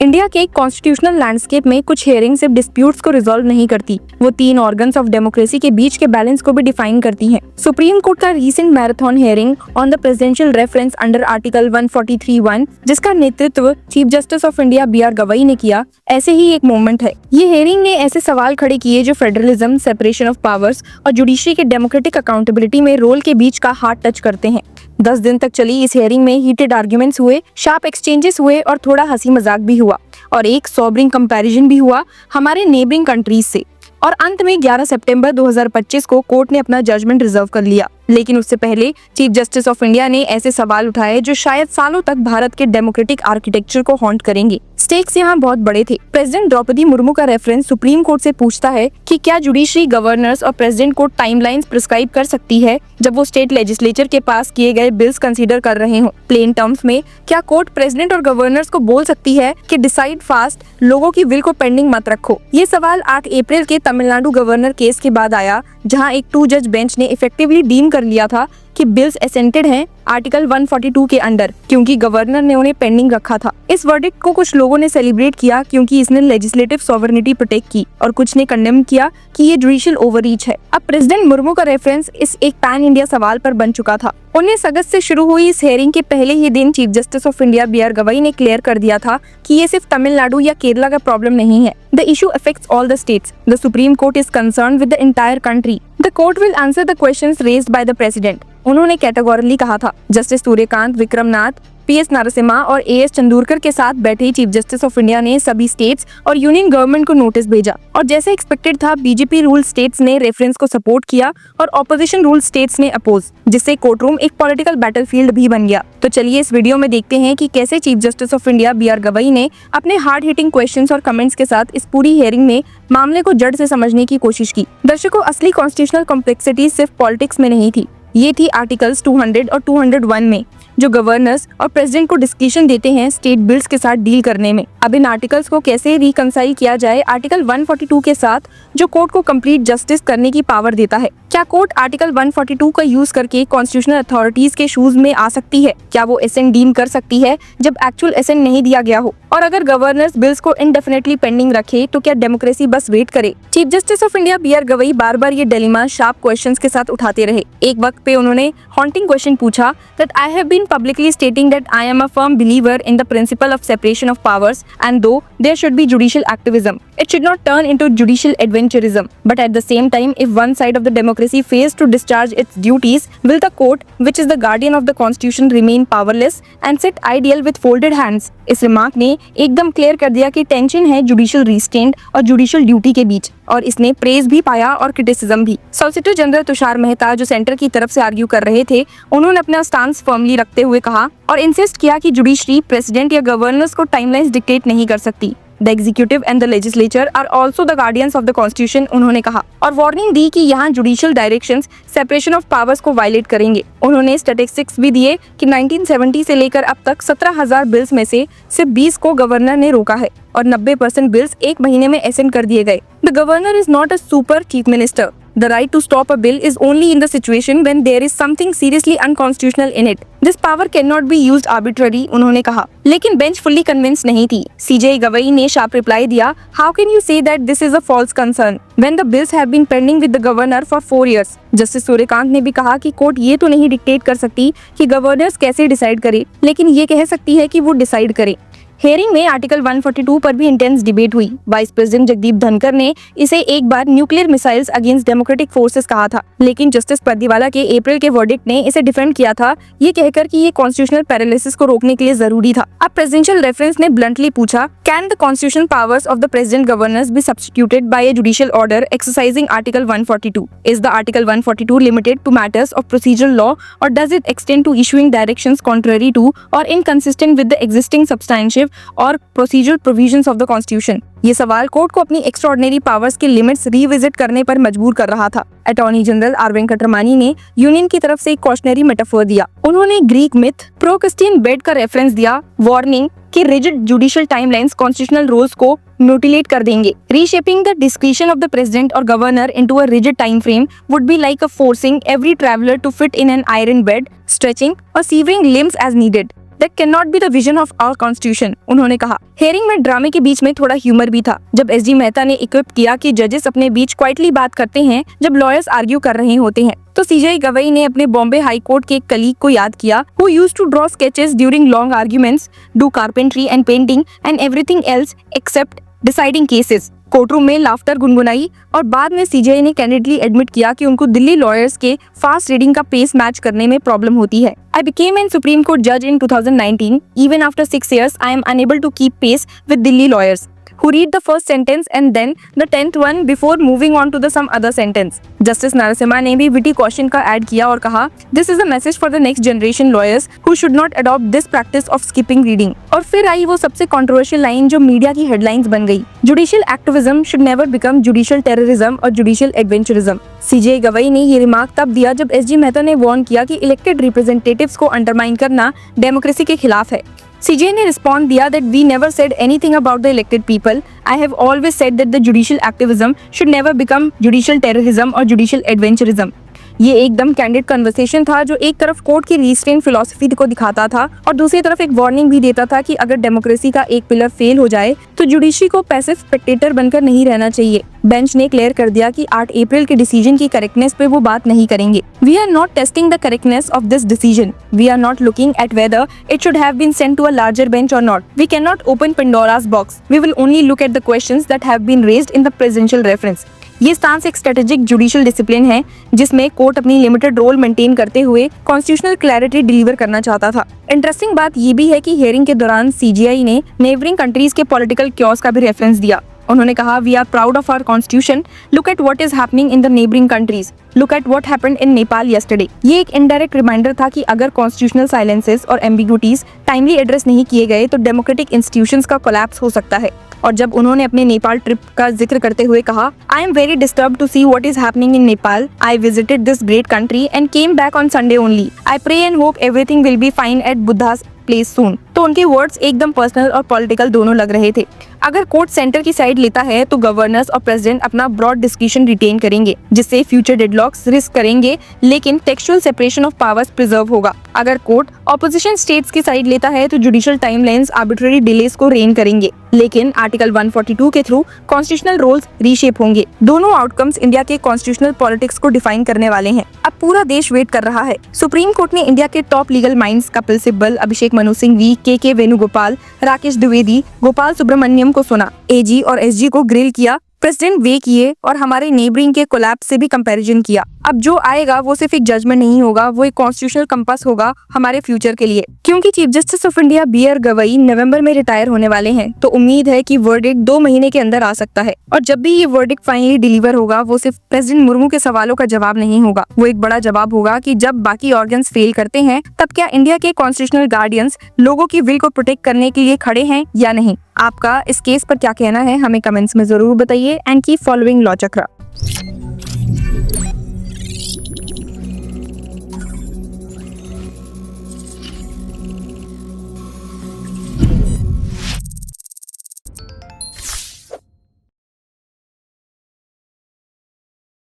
India के constitutional landscape में कुछ हेयरिंग सिर्फ डिस्प्यूट्स को रिजॉल्व नहीं करती, वो 3 ऑर्गन्स ऑफ डेमोक्रेसी के बीच के बैलेंस को भी डिफाइन करती हैं। सुप्रीम कोर्ट का recent marathon hearing on the presidential reference under article 143(1), जिसका नेतृत्व chief justice of India B.R. Gavai ने किया, ऐसे ही एक मूवमेंट है। ये हेयरिंग ने ऐसे सवाल खड़े किए जो फेडरलिज्म, सेपरेशन ऑफ पावर्स और जुडिशरी के डेमोक्रेटिक अकाउंटेबिलिटी में रोल के बीच का हार्ट टच करते हैं। 10 दिन तक चली इस हेयरिंग में हीटेड आर्ग्यूमेंट्स हुए, शार्प एक्सचेंजेस हुए और थोड़ा हंसी मजाक भी हुआ और एक सॉबरिंग कंपैरिजन भी हुआ हमारे नेबरिंग कंट्रीज से। और अंत में 11 सितंबर 2025 को कोर्ट ने अपना जजमेंट रिजर्व कर लिया। लेकिन उससे पहले चीफ जस्टिस ऑफ इंडिया ने ऐसे सवाल उठाए जो शायद सालों तक भारत के डेमोक्रेटिक आर्किटेक्चर को हॉन्ट करेंगे। स्टेक्स यहाँ बहुत बड़े थे। प्रेसिडेंट द्रौपदी मुर्मू का रेफरेंस सुप्रीम कोर्ट से पूछता है कि क्या जुडिशरी, गवर्नर्स और प्रेसिडेंट को टाइमलाइंस प्रिस्क्राइब कर सकती है जब वो स्टेट लेजिस्लेचर के पास किए गए बिल्स कंसीडर कर रहे हों। प्लेन टर्म्स में, क्या कोर्ट प्रेसिडेंट और गवर्नर्स को बोल सकती है कि डिसाइड फास्ट, लोगों की विल को पेंडिंग मत रखो। ये सवाल 8 अप्रैल के तमिलनाडु गवर्नर केस के बाद आया, जहां एक 2 जज बेंच ने इफेक्टिवली डीम कर लिया था कि बिल्स एसेंटेड हैं आर्टिकल 142 के अंडर, क्योंकि गवर्नर ने उन्हें पेंडिंग रखा था। इस वर्डिक्ट को कुछ लोगों ने सेलिब्रेट किया क्योंकि इसने लेजिस्लेटिव सॉवरेनिटी प्रोटेक्ट की, और कुछ ने कंडेम किया कि ये जुडिशियल ओवररीच है। अब प्रेसिडेंट मुर्मू का रेफरेंस इस एक पैन इंडिया सवाल पर बन चुका था। 19 अगस्त से शुरू हुई इस हेयरिंग के पहले ही दिन chief justice of India B.R. Gavai ने क्लियर कर दिया था कि ये सिर्फ तमिलनाडु या केरला का प्रॉब्लम नहीं है। The issue affects all the states. The Supreme Court is concerned with the entire country. The court will answer the questions raised by the president. उन्होंने कैटेगोरिकली कहा था। जस्टिस सूर्यकांत, विक्रमनाथ, PS नरसिम्हा और AS चंदूरकर के साथ बैठे चीफ जस्टिस ऑफ इंडिया ने सभी states और यूनियन गवर्नमेंट को नोटिस भेजा, और जैसे एक्सपेक्टेड था बीजेपी रूल स्टेट्स ने रेफरेंस को सपोर्ट किया और ऑपोजिशन रूल स्टेट्स ने अपोज, जिससे कोर्ट रूम एक पॉलिटिकल बैटलफील्ड भी बन गया। तो चलिए इस वीडियो में देखते हैं कि कैसे chief justice of India B.R. Gavai ने अपने हार्ड हिटिंग क्वेश्चंस और कमेंट्स के साथ इस पूरी हियरिंग में मामले को जड़ से समझने की कोशिश की। दर्शकों, असली कॉन्स्टिट्यूशनल कॉम्प्लेक्सिटी सिर्फ पॉलिटिक्स में नहीं थी, ये थी आर्टिकल्स 200 और 201 में, जो गवर्नर्स और प्रेसिडेंट को डिस्क्रिप्शन देते हैं स्टेट बिल्स के साथ डील करने में। अब इन आर्टिकल्स को कैसे रिकंसाइल किया जाए आर्टिकल 142 के साथ, जो कोर्ट को कंप्लीट जस्टिस करने की पावर देता है। क्या कोर्ट आर्टिकल 142 का यूज करके कॉन्स्टिट्यूशनल अथॉरिटीज के शूज में आ सकती है? क्या वो एसेंट डीम कर सकती है जब एक्चुअल एसेंट नहीं दिया गया हो? और अगर गवर्नर्स बिल्स को इंडेफिनेटली पेंडिंग रखे तो क्या डेमोक्रेसी बस वेट करे? Chief justice of India B.R. Gavai बार बार ये डिलेमा शार्प क्वेश्चंस के साथ उठाते रहे। एक वक्त पे उन्होंने हॉन्टिंग क्वेश्चन पूछा that I have been publicly stating that I am a firm believer in the principle of separation of powers, and though there should be judicial activism, it should not turn into judicial adventurism. But at the same time, if one side of the democracy fails to discharge its duties, will the court, which is the guardian of the constitution, remain powerless and sit ideal with folded hands? इस remark ने एकदम clear कर दिया कि tension है judicial restraint और judicial duty के बीच, और इसने प्रेज भी पाया और क्रिटिसिज्म भी। सॉलिसिटर जनरल तुषार मेहता, जो सेंटर की तरफ से आर्ग्यू कर रहे थे, उन्होंने अपना स्टांस फर्मली रखते हुए कहा और इंसिस्ट किया कि जुडिशरी प्रेसिडेंट या गवर्नर्स को टाइमलाइंस डिक्टेट नहीं कर सकती। The executive and the legislature are also the guardians of the constitution, उन्होंने कहा, और वार्निंग दी कि यहाँ judicial directions separation of powers को वायलेट करेंगे। उन्होंने स्टैटिस्टिक्स भी दिए कि 1970 से लेकर अब तक 17,000 बिल्स में से सिर्फ 20 को गवर्नर ने रोका है और 90% बिल्स 1 महीने में एसेंट कर दिए गए। The governor is not a super chief minister. The right to stop a bill is only in the situation when there is something seriously unconstitutional in it. This power cannot be used arbitrarily, उन्होंने कहा। लेकिन bench fully convince नहीं थी। CJ Gavai ने sharp reply दिया, How can you say that this is a false concern when the bills have been pending with the governor for 4 years? Justice Suryakant ने भी कहा कि कोर्ट ये तो नहीं डिक्टेट कर सकती कि गवर्नर्स कैसे डिसाइड करे, लेकिन ये कह सकती है कि वो डिसाइड करे। हेयरिंग में आर्टिकल 142 पर भी इंटेंस डिबेट हुई। वाइस प्रेसिडेंट जगदीप धनकर ने इसे एक बार nuclear missiles against democratic forces कहा था, लेकिन जस्टिस परदीवाला के अप्रैल के वर्डिक्ट ने इसे डिफेंड किया था, ये कहकर कि ये कॉन्स्टिट्यूशनल पैरालिसिस को रोकने के लिए जरूरी था। अब प्रेसिडेंशियल रेफरेंस ने ब्लंटली पूछा, can the constitutional powers of the president governors be substituted by a judicial order exercising article 142? Is the article 142 limited to matters of procedural law, और does it extend to issuing directions contrary to और inconsistent with the existing substantive और procedural provisions of the constitution? ये सवाल court को अपनी extraordinary powers के limits revisit करने पर मजबूर कर रहा था। अटॉर्नी जनरल आर वेंकटरमणी ने यूनियन की तरफ से एक कॉशनरी मेटाफोर दिया। उन्होंने ग्रीक मिथ प्रोक्रेस्टिन बेड का रेफरेंस दिया, वार्निंग कि rigid judicial timelines constitutional rules को म्यूटिलेट कर देंगे। Reshaping the discretion of the president और governor into a rigid time frame would be like a forcing every traveller to fit in an iron bed, stretching और severing limbs as needed. That cannot be the vision of our constitution, उन्होंने कहा। Hearing में ड्रामे के बीच में थोड़ा humour भी था, जब एसजी मेहता ने इक्विप किया कि जजेस अपने बीच क्वाइटली बात करते हैं जब लॉयर्स आर्ग्यू कर रहे होते हैं। तो सीजे गवई ने अपने बॉम्बे हाई कोर्ट के एक कलीग को याद किया who used to draw sketches during long arguments, do carpentry and painting and everything else except deciding cases। Courtroom में लाफ्टर गुनगुनाई और बाद में सीजे ने कैंडिडली एडमिट किया कि उनको दिल्ली लॉयर्स के फास्ट रीडिंग का पेस मैच करने में प्रॉब्लम होती है। I became an Supreme Court judge in 2019. Even after 6 years, I am unable to keep pace with Delhi lawyers who read the first sentence and then the 10th one before moving on to the some other sentence। Justice Narasimha ने भी witty question का add किया और कहा, This is a message for the next generation lawyers who should not adopt this practice of skipping reading। और फिर आई वो सबसे कंट्रोवर्शियल लाइन जो मीडिया की हेडलाइंस बन गई, judicial activism should never become judicial terrorism और जुडिशियल एडवेंचरिज्म। सीजे गवई ने ये रिमार्क तब दिया जब एसजी मेहता ने वार्न किया कि इलेक्टेड रिप्रेजेंटेटिव्स को अंडरमाइन करना डेमोक्रेसी के खिलाफ है। CJ ने रिस्पॉन्ड दिया that we never said anything about the elected people. I have always said that the judicial activism should never become judicial terrorism or judicial adventurism। ये एकदम candid conversation था जो एक तरफ कोर्ट की रिस्ट्रेंट फिलॉसफी को दिखाता था और दूसरी तरफ एक वार्निंग भी देता था कि अगर डेमोक्रेसी का एक पिलर फेल हो जाए तो जुडिशरी को पैसिव स्पेक्टेटर बनकर नहीं रहना चाहिए। बेंच ने क्लियर कर दिया कि 8 अप्रैल के डिसीजन की करेक्टनेस पे वो बात नहीं करेंगे। We are not testing the correctness of this decision. We are not looking at whether it should have been sent to a larger bench और not. We can not open Pandora's box. We will only look at the questions that have been raised in the presidential reference. ये stance एक strategic judicial discipline है जिसमें court अपनी limited role maintain करते हुए constitutional clarity deliver करना चाहता था। इंटरेस्टिंग बात ये भी है कि हियरिंग के दौरान सीजीआई ने नेबरिंग कंट्रीज के पॉलिटिकल क्योस का भी रेफरेंस दिया। उन्होंने कहा, we are proud of our constitution, look at what is happening in the neighbouring countries, look at what happened in Nepal yesterday. ये एक इनडायरेक्ट रिमाइंडर था कि अगर कॉन्स्टिट्यूशनल साइलेंसेस और एम्बिग्यूटीज टाइमली एड्रेस नहीं किए गए तो डेमोक्रेटिक इंस्टीट्यूशंस का कोलैप्स हो सकता है। और जब उन्होंने अपने नेपाल ट्रिप का जिक्र करते हुए कहा, I am very disturbed to see what is happening in Nepal. I visited this great country and came back on Sunday only. I pray and hope everything will be fine at Buddha's place soon. तो उनके words एकदम personal और political दोनों लग रहे थे। अगर court centre की साइड लेता है तो गवर्नर्स और प्रेसिडेंट अपना ब्रॉड डिस्क्रिशन रिटेन करेंगे जिससे फ्यूचर डेडलॉक्स रिस्क करेंगे, लेकिन textual separation of powers preserve होगा। अगर कोर्ट ऑपोजिशन स्टेट्स की साइड लेता है तो जुडिशियल टाइमलाइंस आर्बिट्रेरी डिलेस को रेन करेंगे, लेकिन आर्टिकल 142 के थ्रू कॉन्स्टिट्यूशनल रोल्स रीशेप होंगे। दोनों आउटकम्स इंडिया के कॉन्स्टिट्यूशनल पॉलिटिक्स को डिफाइन करने वाले हैं। अब पूरा देश वेट कर रहा है। सुप्रीम कोर्ट ने इंडिया के top legal minds Kapil Sibal, Abhishek Manu Singhvi, K Venugopal, Rakesh Dwivedi, Gopal Subramaniam को सुना, एजी और एसजी को ग्रिल किया, प्रेसिडेंट वे किए और हमारे नेबरिंग के कोलैप्स से भी कंपैरिजन किया। अब जो आएगा वो सिर्फ एक जजमेंट नहीं होगा, वो एक कॉन्स्टिट्यूशनल कंपास होगा हमारे फ्यूचर के लिए। क्योंकि chief justice of India B R Gavai नवंबर में रिटायर होने वाले हैं, तो उम्मीद है कि वर्डिक्ट 2 महीने के अंदर आ सकता है। और जब भी ये वर्डिक्ट फाइनली डिलीवर होगा वो सिर्फ प्रेसिडेंट मुर्मू के सवालों का जवाब नहीं होगा, वो एक बड़ा जवाब होगा कि जब बाकी ऑर्गन्स फेल करते हैं तब क्या इंडिया के कॉन्स्टिट्यूशनल गार्डियंस लोगों की विल को प्रोटेक्ट करने के लिए खड़े हैं या नहीं। आपका इस केस पर क्या कहना है हमें कमेंट्स में जरूर बताइए and keep following law chakra.